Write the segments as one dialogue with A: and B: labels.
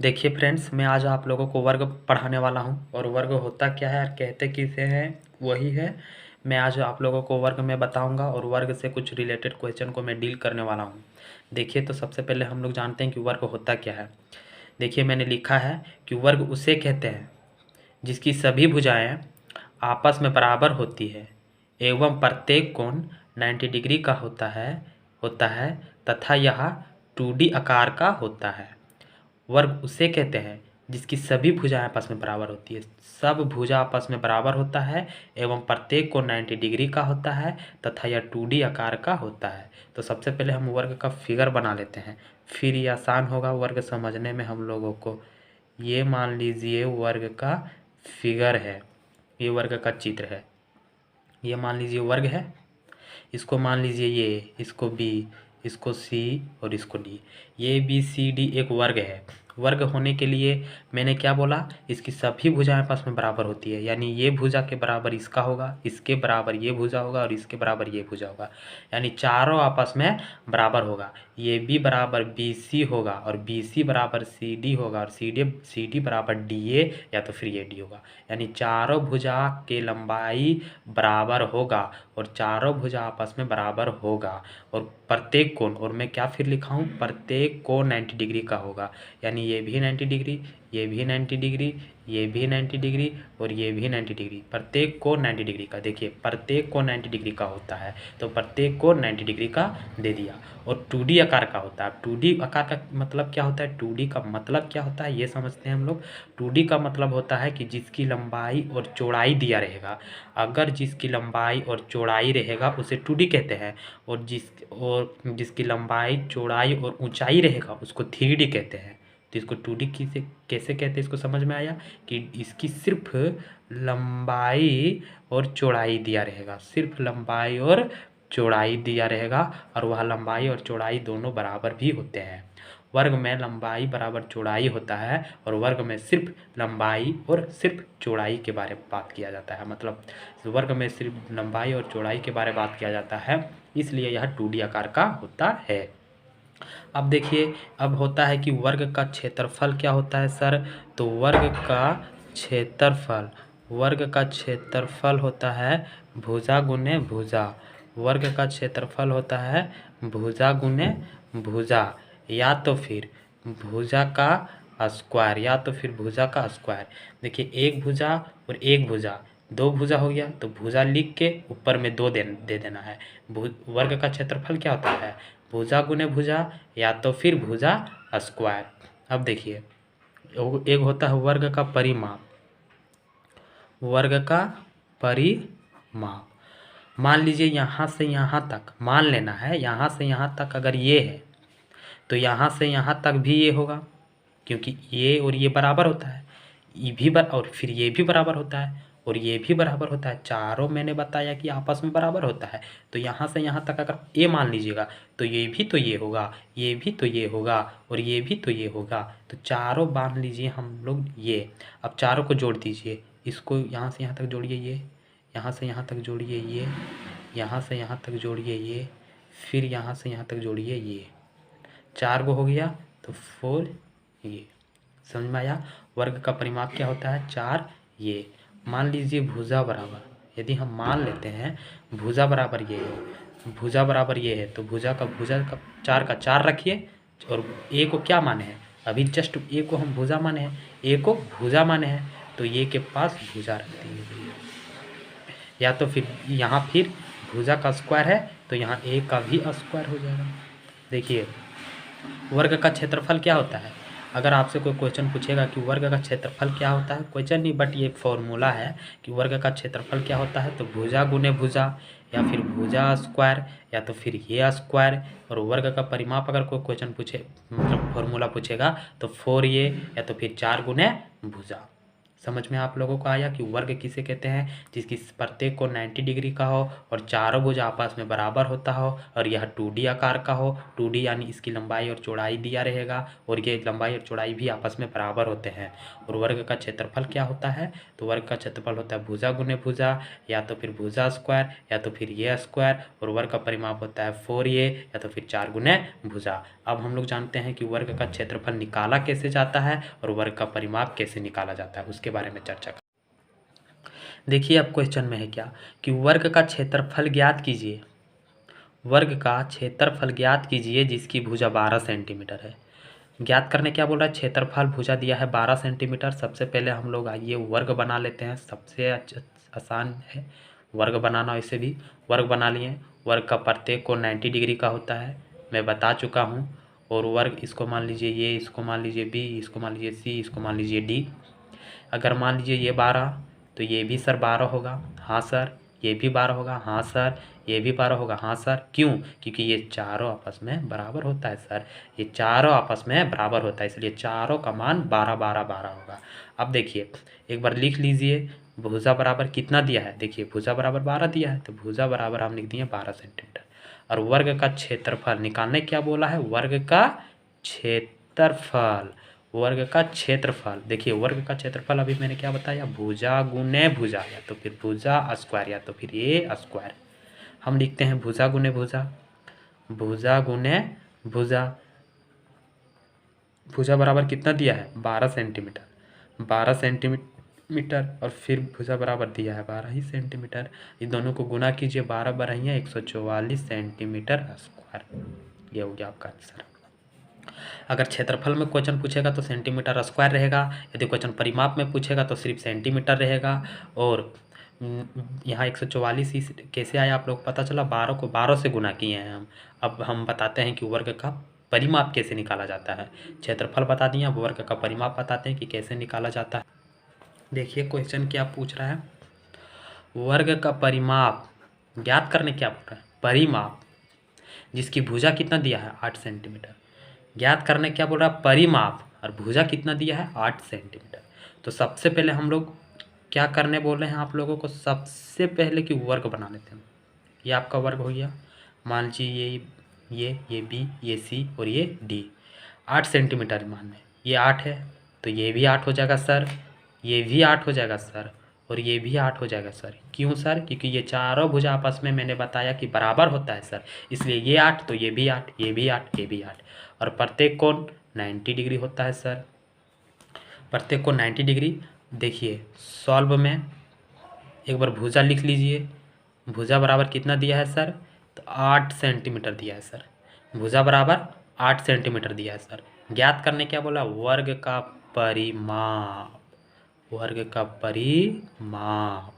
A: देखिए फ्रेंड्स, मैं आज आप लोगों को वर्ग पढ़ाने वाला हूं और वर्ग होता क्या है और कहते किसे हैं वही है। मैं आज आप लोगों को वर्ग में बताऊंगा और वर्ग से कुछ रिलेटेड क्वेश्चन को मैं डील करने वाला हूं। देखिए, तो सबसे पहले हम लोग जानते हैं कि वर्ग होता क्या है। देखिए, मैंने लिखा है कि वर्ग उसे कहते हैं जिसकी सभी भुजाएं आपस में बराबर होती है एवं प्रत्येक कोण 90 डिग्री का होता है तथा यह 2D आकार का होता है। वर्ग उसे कहते हैं जिसकी सभी भुजाएं आपस में बराबर होती है, सब भुजा आपस में बराबर होता है एवं प्रत्येक को 90 डिग्री का होता है तथा यह 2D आकार का होता है। तो सबसे पहले हम वर्ग का फिगर बना लेते हैं, फिर ये आसान होगा वर्ग समझने में हम लोगों को। ये मान लीजिए वर्ग का फिगर है, ये वर्ग का चित्र है। ये मान लीजिए वर्ग है, इसको मान लीजिए ये, इसको बी, इसको सी और इसको डी। ये बी सी डी एक वर्ग है। वर्ग होने के लिए मैंने क्या बोला, इसकी सभी भुजाएं आपस में बराबर होती है, यानी ये भुजा के बराबर इसका होगा, इसके बराबर ये भुजा होगा और इसके बराबर ये भुजा होगा, यानी चारों आपस में बराबर होगा। ये बी बराबर बी सी होगा और बी सी बराबर सी डी होगा और सी डी बराबर डी ए या तो फिर ये डी होगा, यानी चारों भुजा के लंबाई बराबर होगा और चारों भुजा आपस में बराबर होगा। और प्रत्येक कोण, और मैं क्या फिर लिखा हूँ, प्रत्येक कोण 90 डिग्री का होगा, यानी ये भी 90 डिग्री, ये भी 90 डिग्री, ये भी 90 डिग्री और ये भी 90 डिग्री। प्रत्येक कोण 90 डिग्री का, देखिए प्रत्येक कोण 90 डिग्री का होता है, तो प्रत्येक कोण 90 डिग्री का दे दिया। और 2D आकार का होता है। 2D आकार का मतलब क्या होता है, 2D का मतलब क्या होता है ये समझते हैं हम लोग। 2D का मतलब होता है कि जिसकी लंबाई और चौड़ाई दिया रहेगा, अगर जिसकी लंबाई और चौड़ाई रहेगा उसे 2D कहते हैं, और जिसकी लंबाई चौड़ाई और ऊंचाई रहेगा उसको 3D कहते हैं। तो इसको 2D कैसे कहते हैं, इसको समझ में आया कि इसकी सिर्फ लंबाई और चौड़ाई दिया रहेगा, सिर्फ लंबाई और चौड़ाई दिया रहेगा, और वह लंबाई और चौड़ाई दोनों बराबर भी होते हैं। वर्ग में लंबाई बराबर चौड़ाई होता है और वर्ग में सिर्फ लंबाई और सिर्फ चौड़ाई के बारे में बात किया जाता है, मतलब वर्ग में सिर्फ लंबाई और चौड़ाई के बारे में बात किया जाता है, इसलिए यह 2D आकार का होता है। अब देखिए, अब होता है कि वर्ग का क्षेत्रफल क्या होता है सर, तो वर्ग का क्षेत्रफल होता है भुजा गुने भुजा। वर्ग का क्षेत्रफल होता है भुजा गुने भुजा, या तो फिर भुजा का स्क्वायर, या तो फिर भुजा का स्क्वायर। देखिए, एक भुजा और एक भुजा, दो भुजा हो गया, तो भुजा लिख के ऊपर में दो दे देना है। वर्ग का क्षेत्रफल क्या होता है, भुजा गुने भुजा या तो फिर भुजा स्क्वायर। अब देखिए, एक होता है वर्ग का परिमाप। वर्ग का परिमाप, मान लीजिए यहाँ से यहाँ तक, मान लेना है यहाँ से यहाँ तक अगर ये है तो यहाँ से यहाँ तक भी ये होगा, क्योंकि ये और ये बराबर होता है, ये भी और फिर ये भी बराबर होता है और ये भी बराबर होता है, चारों मैंने बताया कि आपस में बराबर होता है। तो यहाँ से यहाँ तक अगर ए मान लीजिएगा तो ये भी तो ये होगा, ये भी तो ये होगा और ये भी तो ये होगा, तो चारों मान लीजिए हम लोग ये। अब चारों को जोड़ दीजिए, इसको यहाँ से यहाँ तक जोड़िए, ये यहाँ से यहाँ तक जोड़िए, ये यहाँ से यहाँ तक जोड़िए, ये फिर यहाँ से यहाँ तक जोड़िए, ये 4 गो हो गया, तो 4 ये। समझ में आया, वर्ग का परिमाप क्या होता है 4 ये। मान लीजिए भुजा बराबर, यदि हम मान लेते हैं भुजा बराबर ये है, भुजा बराबर ये है, तो भुजा का 4 का 4 रखिए और ए को क्या माने हैं, अभी जस्ट ए को हम भुजा माने हैं, ए को भुजा माने हैं, तो ये के पास भुजा रखती है। या तो फिर यहाँ फिर भुजा का स्क्वायर है तो यहाँ ए का भी स्क्वायर हो जाएगा। देखिए, वर्ग का क्षेत्रफल क्या होता है, अगर आपसे कोई क्वेश्चन पूछेगा कि वर्ग का क्षेत्रफल क्या होता है, क्वेश्चन नहीं बट ये फॉर्मूला है कि वर्ग का क्षेत्रफल क्या होता है, तो भुजा गुने भुजा या फिर भुजा स्क्वायर या तो फिर ये स्क्वायर। और वर्ग का परिमाप अगर कोई क्वेश्चन पूछे, मतलब फॉर्मूला पूछेगा, तो 4 ये या तो फिर 4 गुने भुजा। समझ में आप लोगों को आया कि वर्ग किसे कहते हैं? जिसकी प्रत्येक को 90 डिग्री का हो और चारों भुज आपस में बराबर होता हो और यह 2D आकार का हो। 2D यानी इसकी लंबाई और चौड़ाई दिया रहेगा और ये लंबाई और चौड़ाई भी आपस में बराबर होते हैं। और वर्ग का क्षेत्रफल क्या होता है? तो वर्ग का क्षेत्रफल होता है भुजा गुने भुजा, या तो फिर भुजा स्क्वायर, या तो फिर ये स्क्वायर। और वर्ग का परिमाप होता है 4a, या तो फिर 4 गुने भुजा। अब हम लोग जानते हैं कि वर्ग का क्षेत्रफल निकाला कैसे जाता है और वर्ग का परिमाप कैसे निकाला जाता है, उसके बारे में चर्चा कर। देखिए अब क्वेश्चन में है क्या कि वर्ग का क्षेत्रफल ज्ञात कीजिए। वर्ग का क्षेत्रफल ज्ञात कीजिए जिसकी भुजा 12 सेंटीमीटर है। ज्ञात करने क्या बोल रहा है? क्षेत्रफल भुजा दिया है 12 सेंटीमीटर। सबसे पहले हम लोग आइए वर्ग बना लेते हैं, सबसे आसान है वर्ग बनाना। वैसे भी वर्ग बना लिए। वर्ग का प्रत्येक को 90 डिग्री का होता है, मैं बता चुका हूँ। और वर्ग इसको मान लीजिए ये, इसको मान लीजिए बी, इसको मान लीजिए सी, इसको मान लीजिए डी। अगर मान लीजिए ये 12 तो ये भी सर 12 होगा। हाँ सर। ये भी 12 होगा। हाँ सर। ये भी 12 होगा। हाँ सर। क्यों? क्योंकि ये चारों आपस में बराबर होता है सर। ये चारों आपस में बराबर होता है, इसलिए चारों का मान 12 12 12 होगा। अब देखिए एक बार लिख लीजिए भुजा बराबर कितना दिया है। देखिए भुजा बराबर 12 दिया है, तो भुजा बराबर हम लिख दिए 12 सेंटीमीटर। और वर्ग का क्षेत्रफल निकालने क्या बोला है? वर्ग का क्षेत्रफल। वर्ग का क्षेत्रफल। देखिए वर्ग का क्षेत्रफल अभी मैंने क्या बताया? भुजा गुने भुजा, या तो फिर भुजा स्क्वायर, या तो फिर ये स्क्वायर। हम लिखते हैं भुजा गुने भुजा, भुजा गुने भुजा। भुजा बराबर कितना दिया है? 12 सेंटीमीटर। 12 सेंटीमीटर और फिर भुजा बराबर दिया है 12 ही सेंटीमीटर। इन दोनों को गुना कीजिए, 12 12 144 सेंटीमीटर स्क्वायर। ये हो गया आपका आंसर। अगर क्षेत्रफल में क्वेश्चन पूछेगा तो सेंटीमीटर स्क्वायर रहेगा। यदि क्वेश्चन परिमाप में पूछेगा तो सिर्फ सेंटीमीटर रहेगा। और यहाँ 144 ही कैसे आया आप लोग पता चला? 12 को 12 से गुना किए हैं हम। अब हम बताते हैं कि वर्ग का परिमाप कैसे निकाला जाता है। क्षेत्रफल बता दिए, अब वर्ग का परिमाप बताते हैं कि कैसे निकाला जाता है। देखिए क्वेश्चन क्या पूछ रहा है? वर्ग का परिमाप ज्ञात करने क्या बोल रहा है? परिमाप जिसकी भुजा कितना दिया है? 8 सेंटीमीटर। ज्ञात करने क्या बोल रहा है? परिमाप, और भुजा कितना दिया है? 8 सेंटीमीटर। तो सबसे पहले हम लोग क्या करने बोल रहे हैं आप लोगों को? सबसे पहले कि वर्ग बना लेते हैं। ये आपका वर्ग हो गया। मान लीजिए ये बी, ये सी और ये डी। 8 सेंटीमीटर मान में ये 8 है, तो ये भी 8 हो जाएगा सर। ये भी 8 हो जाएगा सर, और ये भी 8 हो जाएगा सर। क्यों सर? क्योंकि ये चारों भुजा आपस में मैंने बताया कि बराबर होता है सर, इसलिए ये 8 तो ये भी 8, ये भी 8, ये भी 8। और प्रत्येक कोण 90 डिग्री होता है सर। प्रत्येक कोण 90 डिग्री। देखिए सॉल्व में एक बार भुजा लिख लीजिए। भुजा बराबर कितना दिया है सर? तो 8 सेंटीमीटर दिया है सर। भुजा बराबर 8 सेंटीमीटर दिया है सर। ज्ञात करने क्या बोला? वर्ग का परिमाप। वर्ग का परिमाप।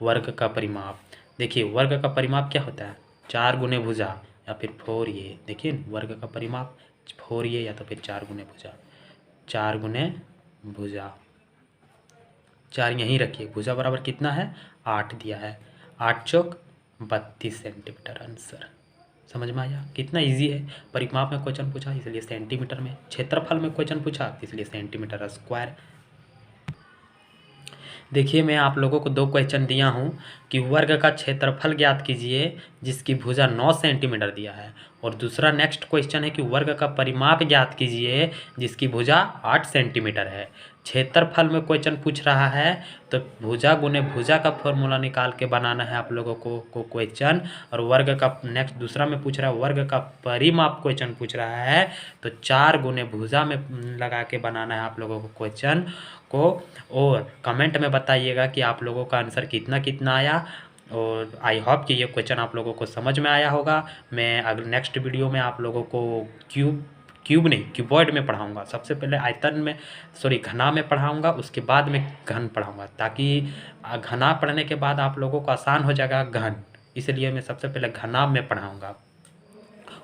A: वर्ग का परिमाप। देखिए वर्ग का परिमाप क्या होता है? 4 गुने भुजा या फिर 4a। देखिए वर्ग का परिमाप 4a या तो फिर 4 गुने भुजा। 4 गुने भुजा, 4 यहीं रखिए। भुजा बराबर कितना है? 8 दिया है। 8 चौक 32 सेंटीमीटर आंसर। समझ में आया? कितना इजी है। परिमाप में क्वेश्चन पूछा इसलिए सेंटीमीटर में, क्षेत्रफल में क्वेश्चन पूछा इसलिए सेंटीमीटर स्क्वायर। देखिए मैं आप लोगों को 2 क्वेश्चन दिया हूँ कि वर्ग का क्षेत्रफल ज्ञात कीजिए जिसकी भुजा 9 सेंटीमीटर दिया है, और दूसरा नेक्स्ट क्वेश्चन है कि वर्ग का परिमाप ज्ञात कीजिए जिसकी भुजा 8 सेंटीमीटर है। क्षेत्रफल में क्वेश्चन पूछ रहा है तो भुजा गुने भुजा का फॉर्मूला निकाल के बनाना है आप लोगों को क्वेश्चन। और वर्ग का नेक्स्ट दूसरा में पूछ रहा है वर्ग का परिमाप क्वेश्चन पूछ रहा है तो 4 गुने भुजा में लगा के बनाना है आप लोगों को क्वेश्चन को। और कमेंट में बताइएगा कि आप लोगों का आंसर कितना कितना आया। और आई होप कि ये क्वेश्चन आप लोगों को समझ में आया होगा। मैं अगले नेक्स्ट वीडियो में आप लोगों को क्यूब नहीं क्यूबॉइड में पढ़ाऊंगा। सबसे पहले आयतन में घना में पढ़ाऊंगा, उसके बाद में घन पढ़ाऊंगा, ताकि घना पढ़ने के बाद आप लोगों को आसान हो जाएगा घन। इसलिए मैं सबसे पहले घना में पढ़ाऊंगा।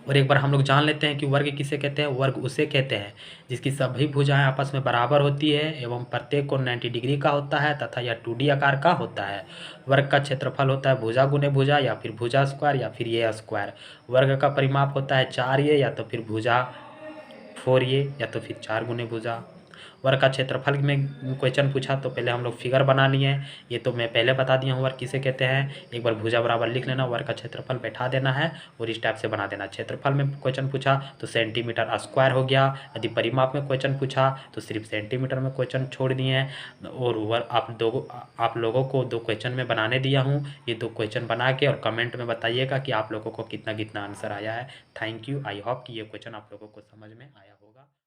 A: और एक बार हम लोग जान लेते हैं कि वर्ग किसे कहते हैं। वर्ग उसे कहते हैं जिसकी सभी भुजाएं आपस में बराबर होती है एवं प्रत्येक कोण 90 डिग्री का होता है तथा यह 2D आकार का होता है। वर्ग का क्षेत्रफल होता है भुजा गुने भुजा या फिर भुजा स्क्वायर या फिर ये स्क्वायर। वर्ग का परिमाप होता है 4a या तो फिर भुजा 4a या तो फिर 4 गुने भुजा। वर्ग का क्षेत्रफल में क्वेश्चन पूछा तो पहले हम लोग फिगर बना लिए हैं। ये तो मैं पहले बता दिया हूँ वर्ग किसे कहते हैं। एक बार भुजा बराबर लिख लेना, वर्ग का क्षेत्रफल बैठा देना है और इस टाइप से बना देना। क्षेत्रफल में क्वेश्चन पूछा तो सेंटीमीटर स्क्वायर हो गया। यदि परिमाप में क्वेश्चन पूछा तो सिर्फ सेंटीमीटर में क्वेश्चन छोड़ दिए हैं। और आप लोगों को 2 क्वेश्चन में बनाने दिया हूँ। ये 2 क्वेश्चन बना के और कमेंट में बताइएगा कि आप लोगों को कितना कितना आंसर आया है। Thank you. आई होप कि ये क्वेश्चन आप लोगों को समझ में आया।